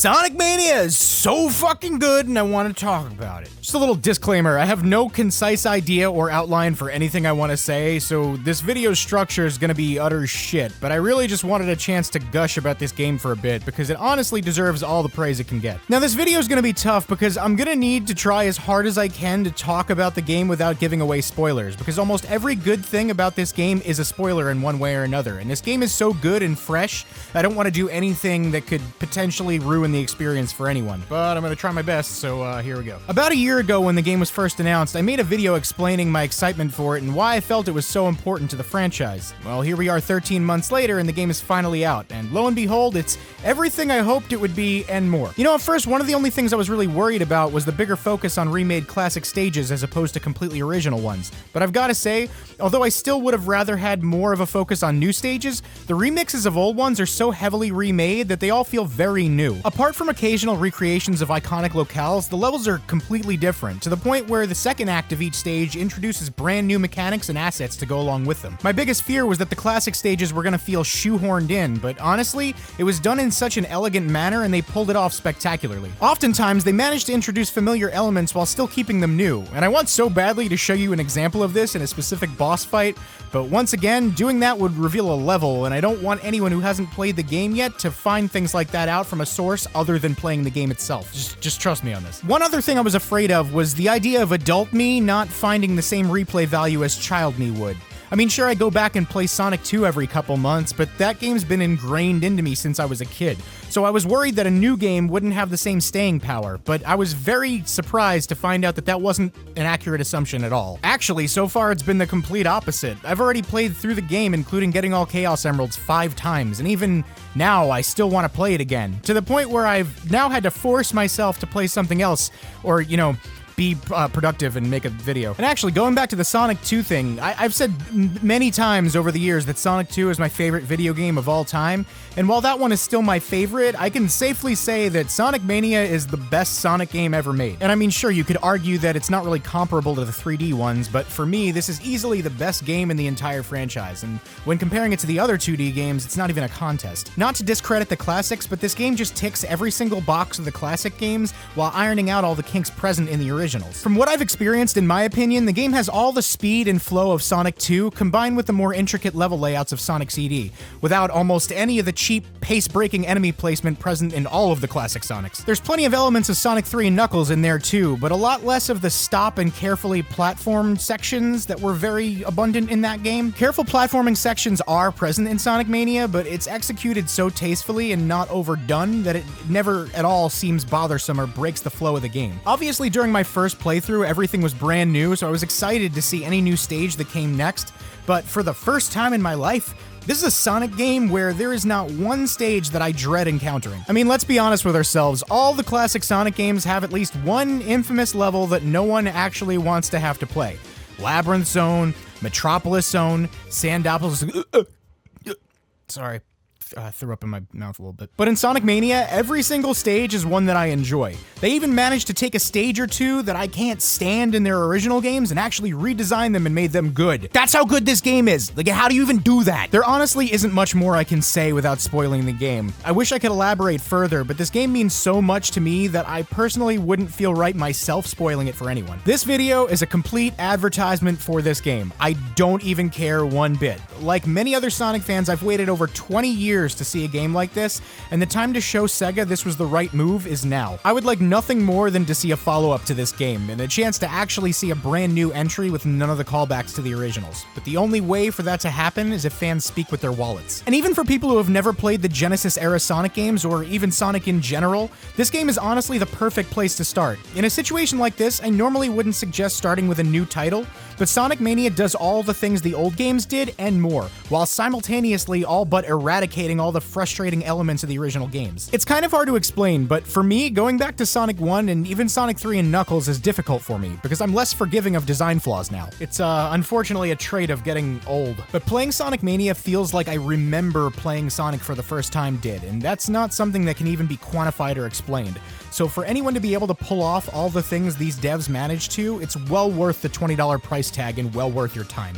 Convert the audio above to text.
Sonic Mania is so fucking good and I want to talk about it. Just a little disclaimer, I have no concise idea or outline for anything I want to say, so this video's structure is gonna be utter shit, but I really just wanted a chance to gush about this game for a bit because it honestly deserves all the praise it can get. Now this video is gonna be tough because I'm gonna need to try as hard as I can to talk about the game without giving away spoilers, because almost every good thing about this game is a spoiler in one way or another, and this game is so good and fresh, I don't want to do anything that could potentially ruin the experience for anyone, but I'm gonna try my best, so here we go. About a year ago when the game was first announced, I made a video explaining my excitement for it and why I felt it was so important to the franchise. Well, here we are 13 months later and the game is finally out, and lo and behold, it's everything I hoped it would be and more. You know, at first, one of the only things I was really worried about was the bigger focus on remade classic stages as opposed to completely original ones, but I've gotta say, although I still would have rather had more of a focus on new stages, the remixes of old ones are so heavily remade that they all feel very new. Apart from occasional recreations of iconic locales, the levels are completely different, to the point where the second act of each stage introduces brand new mechanics and assets to go along with them. My biggest fear was that the classic stages were gonna feel shoehorned in, but honestly, it was done in such an elegant manner and they pulled it off spectacularly. Oftentimes, they managed to introduce familiar elements while still keeping them new, and I want so badly to show you an example of this in a specific boss fight, but once again, doing that would reveal a level, and I don't want anyone who hasn't played the game yet to find things like that out from a source other than playing the game itself. Just trust me on this. One other thing I was afraid of was the idea of adult me not finding the same replay value as child me would. I mean, sure, I go back and play Sonic 2 every couple months, but that game's been ingrained into me since I was a kid. So I was worried that a new game wouldn't have the same staying power, but I was very surprised to find out that that wasn't an accurate assumption at all. Actually, so far it's been the complete opposite. I've already played through the game, including getting all Chaos Emeralds 5 times, and even now I still want to play it again, to the point where I've now had to force myself to play something else, or, you know, be productive and make a video. And actually, going back to the Sonic 2 thing, I've said many times over the years that Sonic 2 is my favorite video game of all time, and while that one is still my favorite, I can safely say that Sonic Mania is the best Sonic game ever made. And I mean, sure, you could argue that it's not really comparable to the 3D ones, but for me, this is easily the best game in the entire franchise, and when comparing it to the other 2D games, it's not even a contest. Not to discredit the classics, but this game just ticks every single box of the classic games while ironing out all the kinks present in the originals. From what I've experienced, in my opinion, the game has all the speed and flow of Sonic 2 combined with the more intricate level layouts of Sonic CD, without almost any of the cheap, pace-breaking enemy placement present in all of the classic Sonics. There's plenty of elements of Sonic 3 and Knuckles in there too, but a lot less of the stop and carefully platformed sections that were very abundant in that game. Careful platforming sections are present in Sonic Mania, but it's executed so tastefully and not overdone that it never at all seems bothersome or breaks the flow of the game. Obviously, during my first playthrough, everything was brand new, so I was excited to see any new stage that came next, but for the first time in my life, this is a Sonic game where there is not one stage that I dread encountering. I mean, let's be honest with ourselves, all the classic Sonic games have at least one infamous level that no one actually wants to have to play. Labyrinth Zone, Metropolis Zone, Sandopolis... Sorry. Threw up in my mouth a little bit. But in Sonic Mania, every single stage is one that I enjoy. They even managed to take a stage or two that I can't stand in their original games and actually redesign them and made them good. That's how good this game is. Like, how do you even do that? There honestly isn't much more I can say without spoiling the game. I wish I could elaborate further, but this game means so much to me that I personally wouldn't feel right myself spoiling it for anyone. This video is a complete advertisement for this game. I don't even care one bit. Like many other Sonic fans, I've waited over 20 years to see a game like this, and the time to show Sega this was the right move is now. I would like nothing more than to see a follow-up to this game, and a chance to actually see a brand new entry with none of the callbacks to the originals. But the only way for that to happen is if fans speak with their wallets. And even for people who have never played the Genesis-era Sonic games, or even Sonic in general, this game is honestly the perfect place to start. In a situation like this, I normally wouldn't suggest starting with a new title, but Sonic Mania does all the things the old games did and more, while simultaneously all but eradicating all the frustrating elements of the original games. It's kind of hard to explain, but for me, going back to Sonic 1 and even Sonic 3 and Knuckles is difficult for me, because I'm less forgiving of design flaws now. It's unfortunately a trait of getting old. But playing Sonic Mania feels like I remember playing Sonic for the first time did, and that's not something that can even be quantified or explained. So for anyone to be able to pull off all the things these devs managed to, it's well worth the $20 price tag and well worth your time.